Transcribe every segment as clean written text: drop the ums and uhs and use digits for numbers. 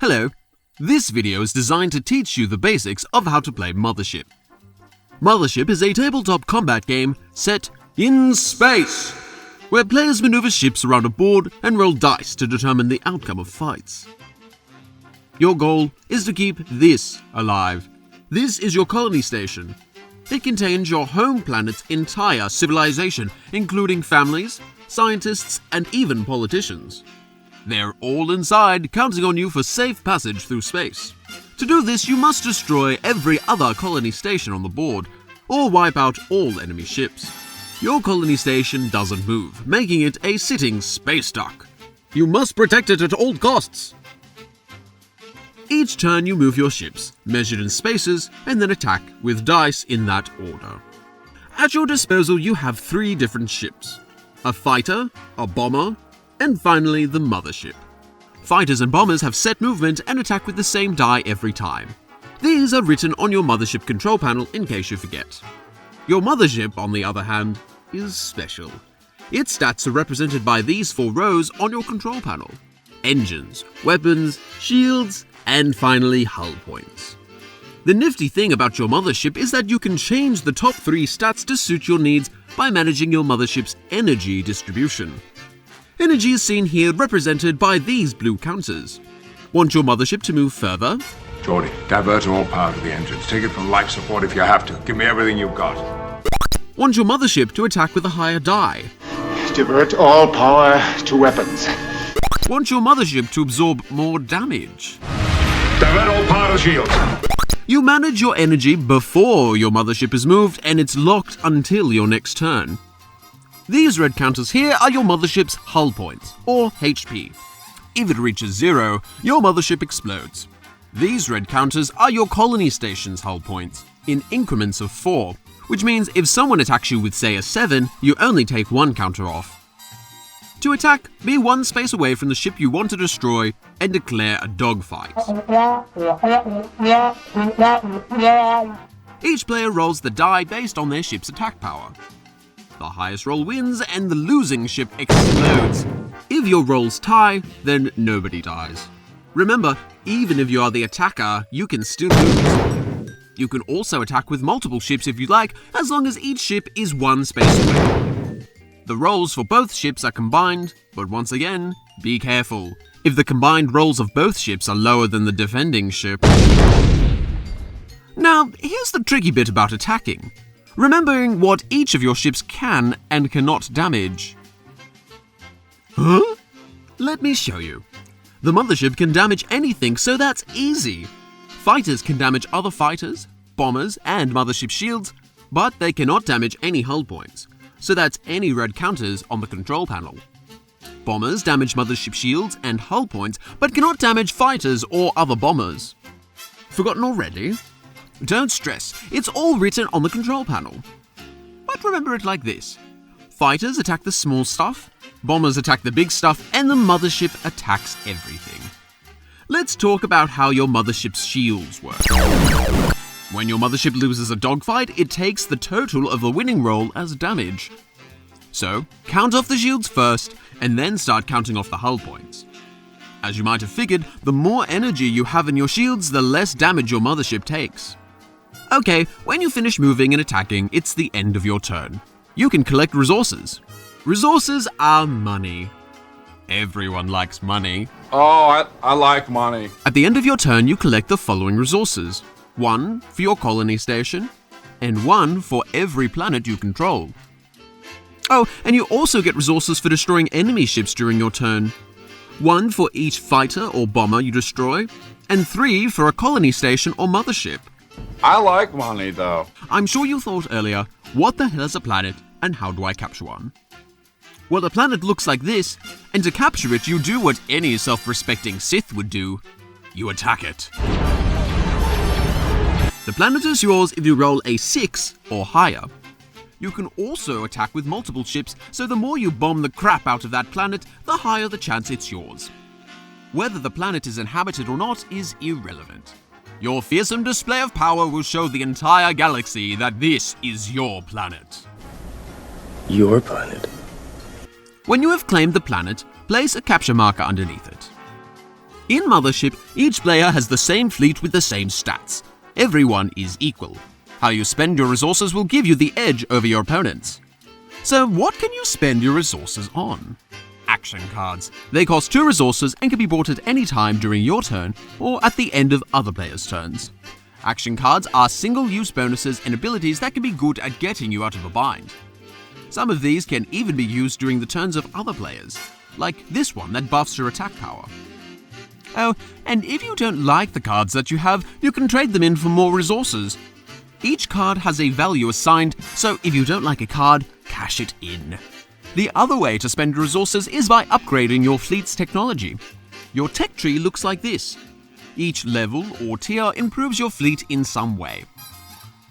Hello, this video is designed to teach you the basics of how to play Mothership. Mothership is a tabletop combat game set in space, where players maneuver ships around a board and roll dice to determine the outcome of fights. Your goal is to keep this alive. This is your colony station. It contains your home planet's entire civilization, including families, scientists, and even politicians. They're all inside, counting on you for safe passage through space. To do this, you must destroy every other colony station on the board, or wipe out all enemy ships. Your colony station doesn't move, making it a sitting space dock. You must protect it at all costs. Each turn you move your ships, measured in spaces, and then attack with dice in that order. At your disposal you have 3 different ships: a fighter, a bomber, and finally the mothership. Fighters and bombers have set movement and attack with the same die every time. These are written on your mothership control panel in case you forget. Your mothership, on the other hand, is special. Its stats are represented by these 4 rows on your control panel: engines, weapons, shields, and finally hull points. The nifty thing about your mothership is that you can change the top 3 stats to suit your needs by managing your mothership's energy distribution. Energy is seen here represented by these blue counters. Want your mothership to move further? Geordi, divert all power to the engines. Take it from life support if you have to. Give me everything you've got. Want your mothership to attack with a higher die? Divert all power to weapons. Want your mothership to absorb more damage? Divert all power to shields. You manage your energy before your mothership is moved, and it's locked until your next turn. These red counters here are your mothership's hull points, or HP. If it reaches 0, your mothership explodes. These red counters are your colony station's hull points, in increments of 4, which means if someone attacks you with, say, a 7, you only take 1 counter off. To attack, be 1 space away from the ship you want to destroy and declare a dogfight. Each player rolls the die based on their ship's attack power. The highest roll wins and the losing ship explodes. If your rolls tie, then nobody dies. Remember, even if you are the attacker, you can still lose. You can also attack with multiple ships if you like, as long as each ship is 1 space away. The rolls for both ships are combined, but once again, be careful. If the combined rolls of both ships are lower than the defending ship. Now, here's the tricky bit about attacking. Remembering what each of your ships can and cannot damage. Huh? Let me show you. The mothership can damage anything, so that's easy. Fighters can damage other fighters, bombers, and mothership shields, but they cannot damage any hull points, so that's any red counters on the control panel. Bombers damage mothership shields and hull points, but cannot damage fighters or other bombers. Forgotten already? Don't stress, it's all written on the control panel. But remember it like this: fighters attack the small stuff, bombers attack the big stuff, and the mothership attacks everything. Let's talk about how your mothership's shields work. When your mothership loses a dogfight, it takes the total of the winning roll as damage. So, count off the shields first, and then start counting off the hull points. As you might have figured, the more energy you have in your shields, the less damage your mothership takes. Okay, when you finish moving and attacking, it's the end of your turn. You can collect resources. Resources are money. Everyone likes money. Oh, I like money. At the end of your turn, you collect the following resources: 1 for your colony station, and 1 for every planet you control. Oh, and you also get resources for destroying enemy ships during your turn. 1 for each fighter or bomber you destroy, and 3 for a colony station or mothership. I like money, though. I'm sure you thought earlier, what the hell is a planet and how do I capture one? Well, a planet looks like this, and to capture it, you do what any self-respecting Sith would do. You attack it. The planet is yours if you roll a 6 or higher. You can also attack with multiple ships, so the more you bomb the crap out of that planet, the higher the chance it's yours. Whether the planet is inhabited or not is irrelevant. Your fearsome display of power will show the entire galaxy that this is your planet. Your planet. When you have claimed the planet, place a capture marker underneath it. In Mothership, each player has the same fleet with the same stats. Everyone is equal. How you spend your resources will give you the edge over your opponents. So what can you spend your resources on? Action cards. They cost 2 resources and can be bought at any time during your turn or at the end of other players' turns. Action cards are single-use bonuses and abilities that can be good at getting you out of a bind. Some of these can even be used during the turns of other players, like this one that buffs your attack power. Oh, and if you don't like the cards that you have, you can trade them in for more resources. Each card has a value assigned, so if you don't like a card, cash it in. The other way to spend resources is by upgrading your fleet's technology. Your tech tree looks like this. Each level or tier improves your fleet in some way.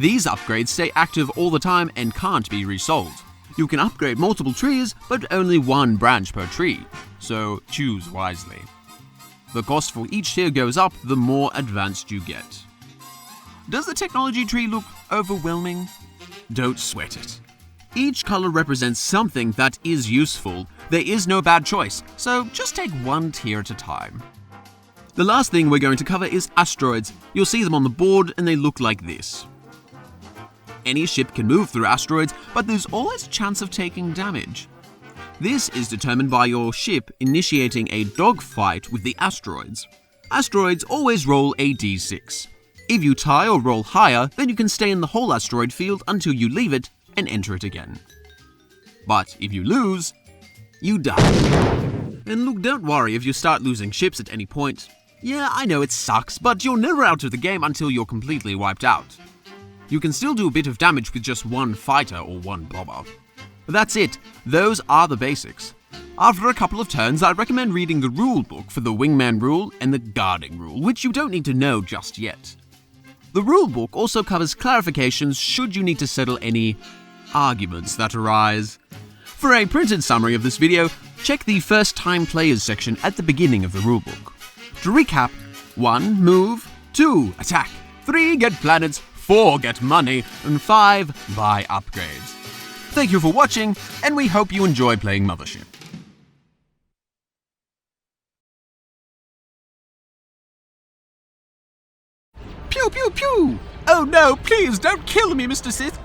These upgrades stay active all the time and can't be resold. You can upgrade multiple trees, but only one branch per tree, so choose wisely. The cost for each tier goes up the more advanced you get. Does the technology tree look overwhelming? Don't sweat it. Each color represents something that is useful. There is no bad choice, so just take one tier at a time. The last thing we're going to cover is asteroids. You'll see them on the board and they look like this. Any ship can move through asteroids, but there's always a chance of taking damage. This is determined by your ship initiating a dogfight with the asteroids. Asteroids always roll a d6. If you tie or roll higher, then you can stay in the whole asteroid field until you leave it and enter it again. But if you lose, you die. And look, don't worry if you start losing ships at any point. Yeah, I know it sucks, but you're never out of the game until you're completely wiped out. You can still do a bit of damage with just one fighter or one bomber. That's it, those are the basics. After a couple of turns, I recommend reading the rule book for the Wingman rule and the Guarding rule, which you don't need to know just yet. The rulebook also covers clarifications should you need to settle any arguments that arise. For a printed summary of this video, check the First Time Players section at the beginning of the rulebook. To recap, 1. Move, 2. Attack, 3. Get planets, 4. Get money, and 5. Buy upgrades. Thank you for watching, and we hope you enjoy playing Mothership. Pew pew pew! Oh no, please don't kill me, Mr. Sith!